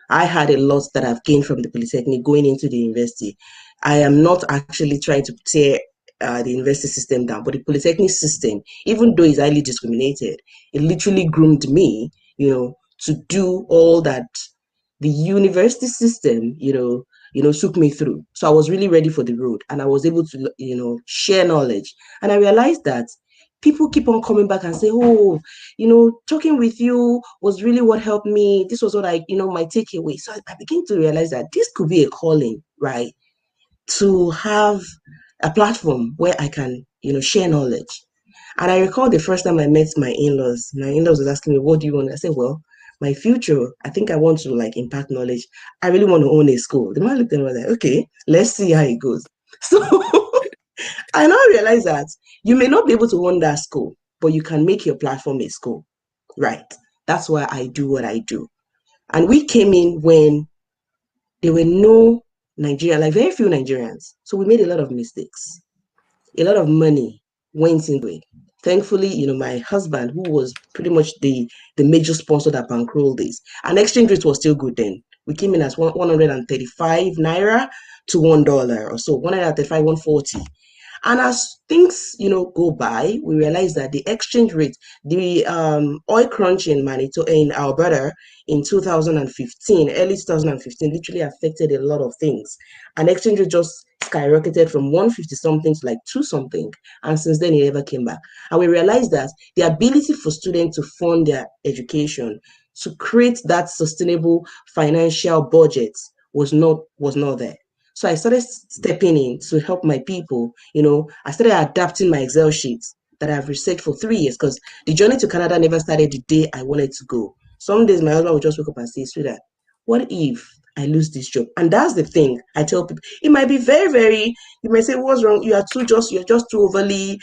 I had a lot that I've gained from the Polytechnic going into the university. I am not actually trying to tear the university system down, but the Polytechnic system, even though it's highly discriminated, it literally groomed me, to do all that the university system, took me through. So I was really ready for the road, and I was able to, share knowledge. And I realized that people keep on coming back and say, oh, talking with you was really what helped me. This was what my takeaway. So I began to realize that this could be a calling, right? To have a platform where I can, share knowledge. And I recall the first time I met my in-laws. My in-laws was asking me, what do you want? I said, well, my future, I think I want to like impact knowledge. I really want to own a school. The man looked at me and was like, okay, let's see how it goes. So I now realize that you may not be able to own that school, but you can make your platform a school. Right. That's why I do what I do. And we came in when there were no Nigeria, like very few Nigerians. So we made a lot of mistakes. A lot of money went into it. Thankfully, my husband, who was pretty much the major sponsor that bankrolled this, and exchange rate was still good then. We came in as 135 naira to $1 or so, 135, 140. And as things, go by, we realize that the exchange rate, the oil crunch in Manito in Alberta in 2015, early 2015, literally affected a lot of things. And exchange rate just skyrocketed from 150 something to like 2 something. And since then, it never came back. And we realized that the ability for students to fund their education, to create that sustainable financial budget was not there. So I started stepping in to help my people. I started adapting my Excel sheets that I've researched for 3 years, because the journey to Canada never started the day I wanted to go. Some days my husband would just wake up and say, sweetheart, what if I lose this job? And that's the thing I tell people. It might be very, very, you may say, what's wrong? You're just too overly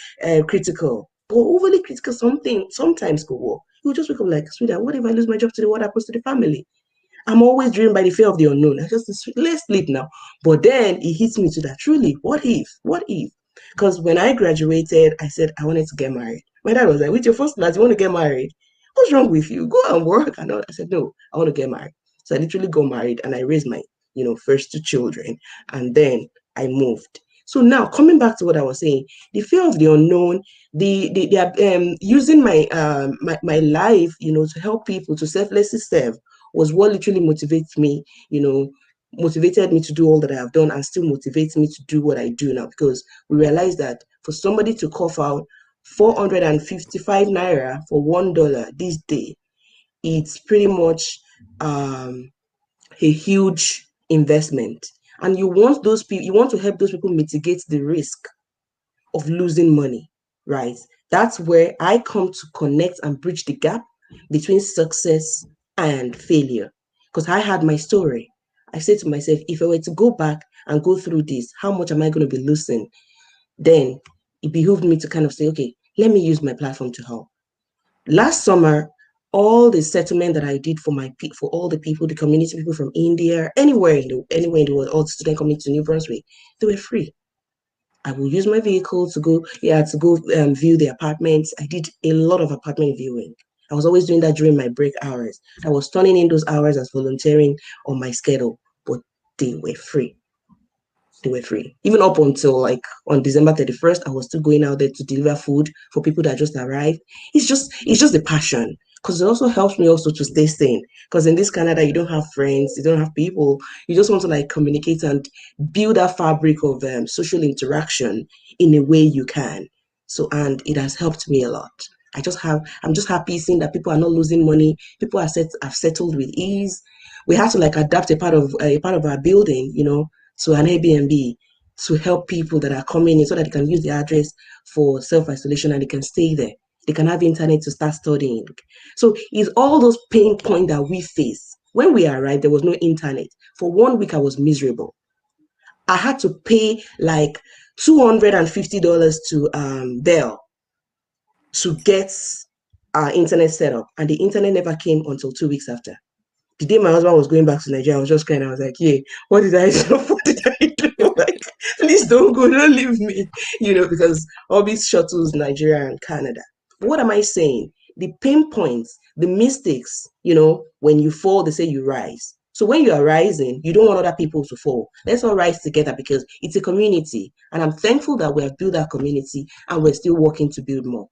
critical. But overly critical sometimes go well. You just wake up like, sweetheart, what if I lose my job today? What happens to the family? I'm always driven by the fear of the unknown. I just, let's sleep now. But then it hits me to that. Truly, what if? What if? Because when I graduated, I said I wanted to get married. My dad was like, with your first class, you want to get married? What's wrong with you? Go and work. And all. I said, no, I want to get married. So I literally got married, and I raised my first two children, and then I moved. So now coming back to what I was saying, the fear of the unknown, the using my life, to help people, to selflessly serve, was what literally motivated me to do all that I have done, and still motivates me to do what I do now, because we realize that for somebody to cough out 455 naira for $1 this day, it's pretty much a huge investment. And you want those people, you want to help those people mitigate the risk of losing money, right? That's where I come to connect and bridge the gap between success and failure. Because I had my story. I said to myself, if I were to go back and go through this, how much am I going to be losing? Then it behooved me to kind of say, okay, let me use my platform to help. Last summer, all the settlement that I did for all the people, the community people from India, anywhere in the world, all the students coming to New Brunswick, they were free. I will use my vehicle to go view the apartments. I did a lot of apartment viewing. I was always doing that during my break hours. I was turning in those hours as volunteering on my schedule, but they were free. They were free. Even up until like on December 31st, I was still going out there to deliver food for people that just arrived. It's just the passion. Because it also helps me also to stay sane. Because in this Canada, you don't have friends, you don't have people. You just want to like communicate and build that fabric of social interaction in a way you can. So, and it has helped me a lot. I'm just happy seeing that people are not losing money. People have settled with ease. We had to like adapt a part of our building, to an Airbnb to help people that are coming in, so that they can use the address for self-isolation and they can stay there. They can have internet to start studying. So it's all those pain points that we face. When we arrived, there was no internet. For 1 week, I was miserable. I had to pay like $250 to Bell to get our internet set up, and the internet never came until 2 weeks after. The day my husband was going back to Nigeria, I was just crying. I was like, yeah, what did I do? What did I do? Like, please don't go, don't leave me, because all these shuttles, Nigeria and Canada. But what am I saying? The pain points, the mistakes, when you fall, they say you rise. So when you are rising, you don't want other people to fall. Let's all rise together, because it's a community. And I'm thankful that we have built that community and we're still working to build more.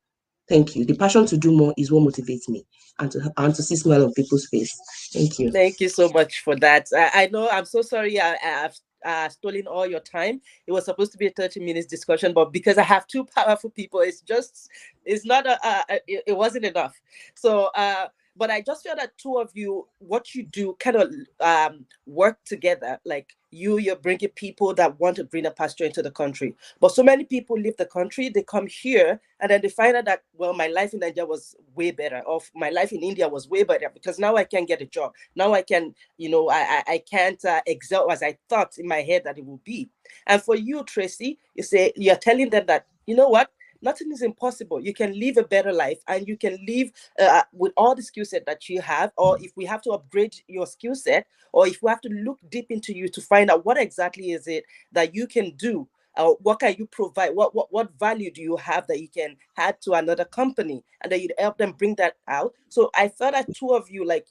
Thank you. The passion to do more is what motivates me, and to see smile on people's face. Thank you. Thank you so much for that. I know I'm so sorry I've stolen all your time. It was supposed to be a 30 minutes discussion, but because I have two powerful people, it's not it wasn't enough. So but I just feel that two of you, what you do kind of work together. Like you're bringing people that want to bring a pasture into the country. But so many people leave the country, they come here, and then they find out that, well, my life in Nigeria was way better, or my life in India was way better, because now I can get a job. Now I can, I can't excel as I thought in my head that it would be. And for you, Tracy, you're telling them that, you know what? Nothing is impossible. You can live a better life, and you can live with all the skill set that you have. Or if we have to upgrade your skill set, or if we have to look deep into you to find out what exactly is it that you can do, what can you provide, what value do you have that you can add to another company, and that you'd help them bring that out. So I felt that two of you, like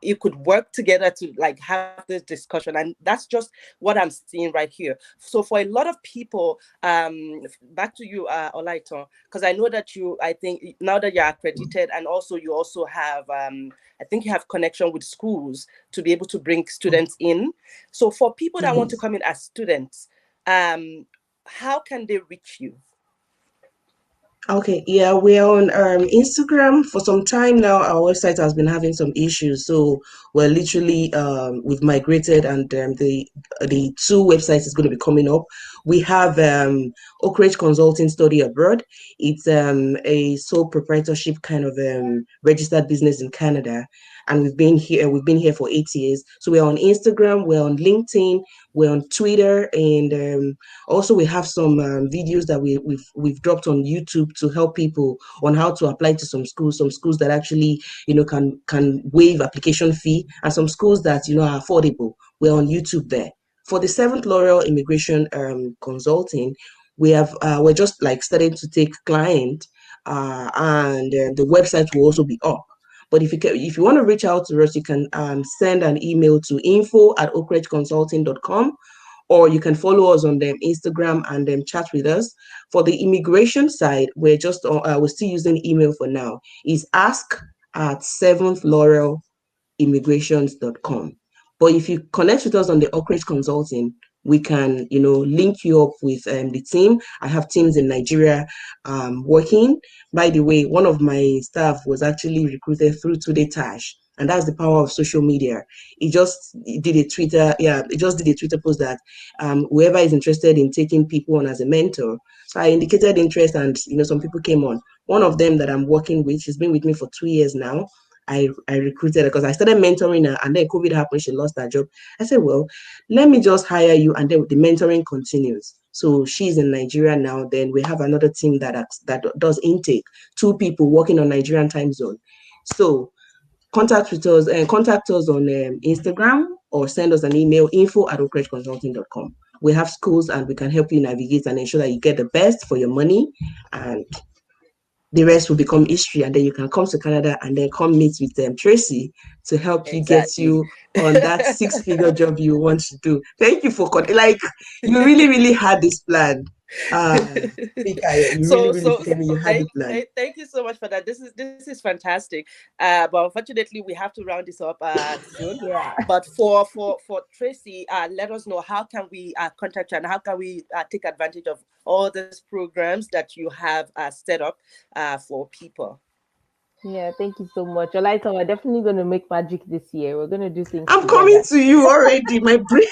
you could work together to like have this discussion, and that's just what I'm seeing right here. So for a lot of people, back to you, Olaitan, because I know that I think now that you're accredited, and also you also have I think you have connection with schools to be able to bring students in. So for people that want to come in as students, how can they reach you? Okay, yeah, we're on Instagram for some time now. Our website has been having some issues, so we're literally we've migrated, and the two websites is going to be coming up. We have Ocrej Consulting Study Abroad. It's a sole proprietorship kind of registered business in Canada, and we've been here. We've been here for 8 years. So we're on Instagram, we're on LinkedIn, we're on Twitter, and also we have some videos that we've dropped on YouTube to help people on how to apply to some schools that actually can waive application fee, and some schools that are affordable. We're on YouTube there. For the seventh L'Oreal Immigration Consulting, we're just like starting to take client, and the website will also be up. But if you want to reach out to us, you can send an email to info@ocrejconsulting.com, or you can follow us on Instagram and chat with us. For the immigration side, we're still using email for now. Is ask@7thlaurelimmigrations.com. But if you connect with us on the Ocrej Consulting, we can, link you up with the team. I have teams in Nigeria working. By the way, one of my staff was actually recruited through Today Tash, and that's the power of social media. It just did a Twitter post that whoever is interested in taking people on as a mentor. So I indicated interest, and some people came on. One of them that I'm working with, she's been with me for 2 years now. I recruited her because I started mentoring her, and then COVID happened. She lost her job. I said, well, let me just hire you, and then the mentoring continues. So she's in Nigeria now. Then we have another team that does intake, 2 people working on Nigerian time zone. So contact us on Instagram, or send us an email, info@ocrejconsulting.com. We have schools, and we can help you navigate and ensure that you get the best for your money, and the rest will become history. And then you can come to Canada and then come meet with Tracy to help you get you on that 6-figure job you want to do. Thank you for you really had this plan. You really came, you had the plan. Thank you so much for that. This is fantastic. But unfortunately, we have to round this up soon. Yeah. But for Tracy, let us know, how can we contact you, and how can we take advantage of all these programs that you have set up for people. Yeah, thank you so much. Olaitan, we're definitely going to make magic this year. We're going to do things I'm together. coming to you already, my brain.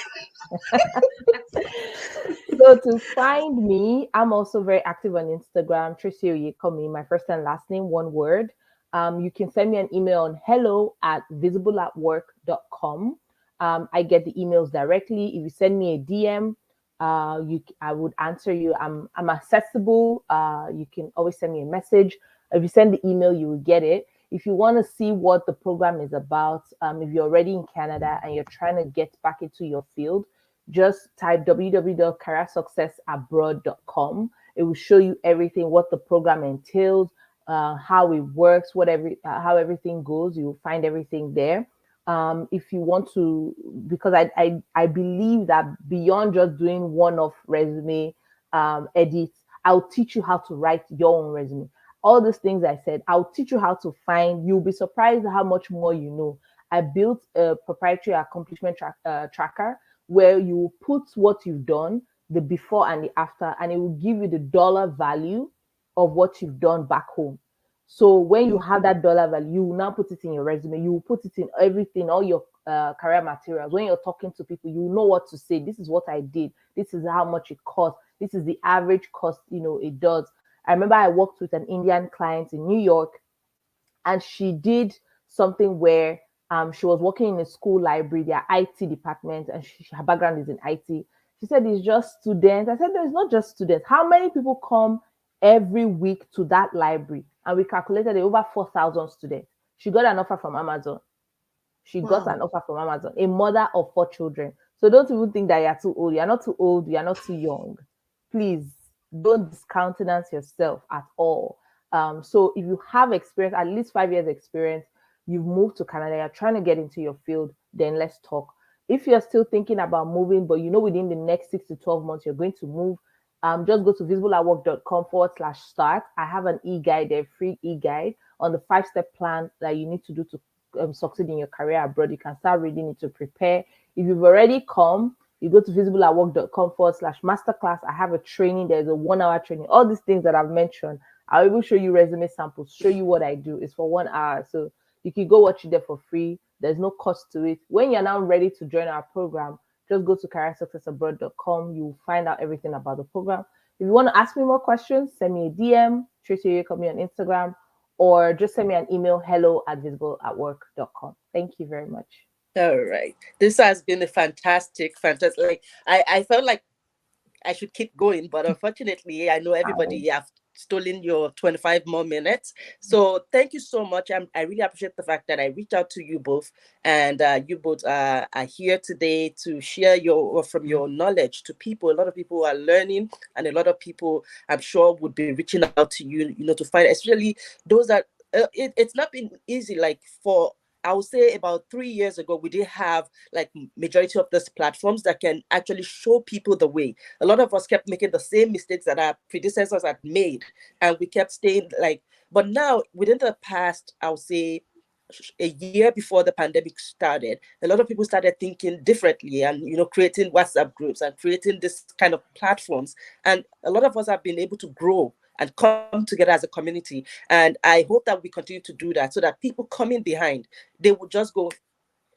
So to find me, I'm also very active on Instagram, Tracy Oyekanmi, my first and last name, one word. You can send me an email on hello@visibleatwork.com. I get the emails directly. If you send me a DM, I would answer you. I'm accessible. You can always send me a message. If you send the email, you will get it. If you want to see what the program is about, if you're already in Canada and you're trying to get back into your field, just type www.careersuccessabroad.com. It will show you everything, what the program entails, how it works, how everything goes. You will find everything there. If you want to, because I believe that beyond just doing one-off resume edits, I'll teach you how to write your own resume. All these things I said, I'll teach you how to find. You'll be surprised how much more you know. I built a proprietary accomplishment tracker where you put what you've done, the before and the after, and it will give you the dollar value of what you've done back home. So when you have that dollar value, you will now put it in your resume. You will put it in everything, all your career materials. When you're talking to people, you know what to say. This is what I did. This is how much it cost. This is the average cost, it does. I remember I worked with an Indian client in New York, and she did something where she was working in a school library, their IT department, and her background is in IT. She said, it's just students. I said, no, it's not just students. How many people come every week to that library? And we calculated over 4,000 students. She got an offer from Amazon. A mother of 4 children. So don't even think that you're too old. You're not too old. You're not too young. Please don't discountenance yourself at all. So if you have experience, at least 5 years experience, you've moved to Canada, you're trying to get into your field, then let's talk. If you're still thinking about moving, but within the next 6 to 12 months, you're going to move, just go to visibleatwork.com/start. I have an e-guide there, free e-guide on the 5-step plan that you need to do to succeed in your career abroad. You can start reading it to prepare. If you've already come, you go to visibleatwork.com/masterclass. I have a training. There's a 1-hour training. All these things that I've mentioned, I will show you resume samples, show you what I do. It's for 1 hour. So you can go watch it there for free. There's no cost to it. When you're now ready to join our program, just go to careersuccessabroad.com. You'll find out everything about the program. If you want to ask me more questions, send me a DM, Tracy Oyekanmi on Instagram, or just send me an email, hello@visibleatwork.com. Thank you very much. All right. This has been a fantastic. Like, I felt like I should keep going, but unfortunately, I know everybody have stolen your 25 more minutes. So thank you so much. I really appreciate the fact that I reached out to you both, and you both are here today to share from your knowledge to people. A lot of people are learning, and a lot of people, I'm sure, would be reaching out to you, to find, especially those that it's not been easy. Like for, I would say about 3 years ago, we didn't have like majority of these platforms that can actually show people the way. A lot of us kept making the same mistakes that our predecessors had made, and we kept staying like. But now, within the past, I would say a year before the pandemic started, a lot of people started thinking differently, and creating WhatsApp groups and creating this kind of platforms. And a lot of us have been able to grow and come together as a community. And I hope that we continue to do that, so that people coming behind, they would just go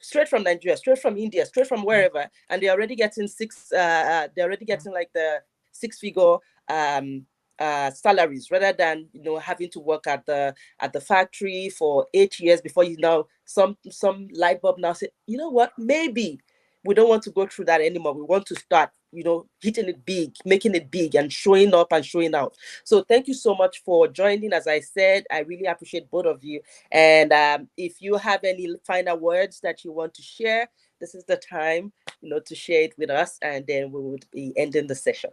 straight from Nigeria, straight from India, straight from wherever, and they're already getting they're already getting like the six-figure salaries, rather than having to work at the factory for 8 years before some light bulb now say, you know what, maybe we don't want to go through that anymore. We want to start, hitting it big, making it big, and showing up and showing out. So thank you so much for joining. As I said, I really appreciate both of you. And if you have any final words that you want to share, this is the time, to share it with us, and then we would be ending the session.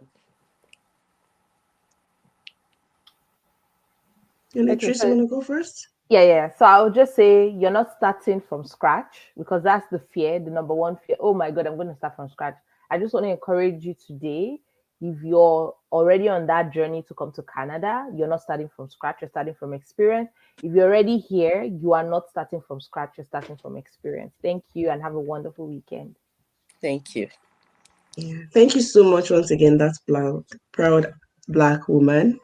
Tracy, want to go first? Yeah. So I'll just say you're not starting from scratch, because that's the fear, the number one fear. Oh my God, I'm going to start from scratch. I just want to encourage you today. If you're already on that journey to come to Canada, you're not starting from scratch, you're starting from experience. If you're already here, you are not starting from scratch, you're starting from experience. Thank you, and have a wonderful weekend. Thank you. Yeah, thank you so much once again. That's proud Black woman,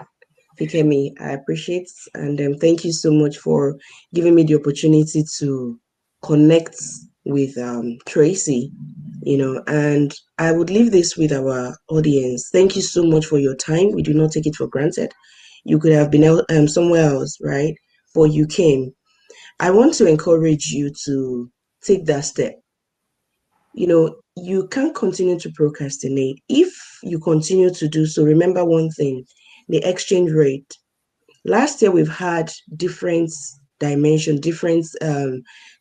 Fikemi. I appreciate, and thank you so much for giving me the opportunity to connect with Tracy. And I would leave this with our audience. Thank you so much for your time. We do not take it for granted. You could have been somewhere else, right? But you came. I want to encourage you to take that step. You can't continue to procrastinate. If you continue to do so, remember one thing, the exchange rate. Last year, we've had different dimension, different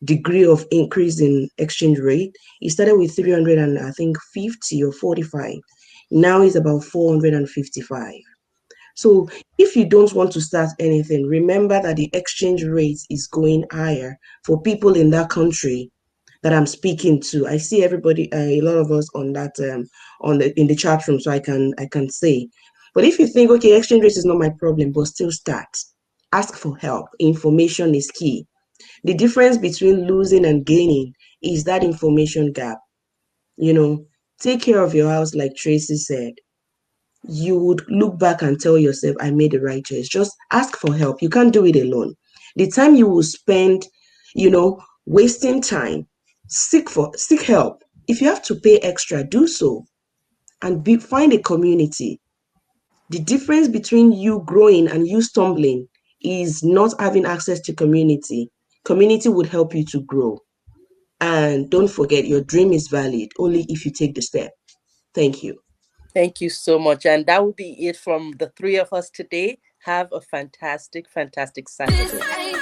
degree of increase in exchange rate. It started with 300 and I think 50 or 45. Now it's about 455. So if you don't want to start anything, remember that the exchange rate is going higher for people in that country that I'm speaking to. I see everybody, a lot of us on that in the chat room, so I can say. But if you think, okay, exchange rate is not my problem, but still start. Ask for help. Information is key. The difference between losing and gaining is that information gap. Take care of your house, like Tracy said. You would look back and tell yourself, I made the right choice. Just ask for help. You can't do it alone. The time you will spend, wasting time, seek help. If you have to pay extra, do so, and find a community. The difference between you growing and you stumbling is not having access to community. Community would help you to grow. And don't forget, your dream is valid only if you take the step. Thank you. Thank you so much. And that will be it from the three of us today. Have a fantastic, fantastic Saturday.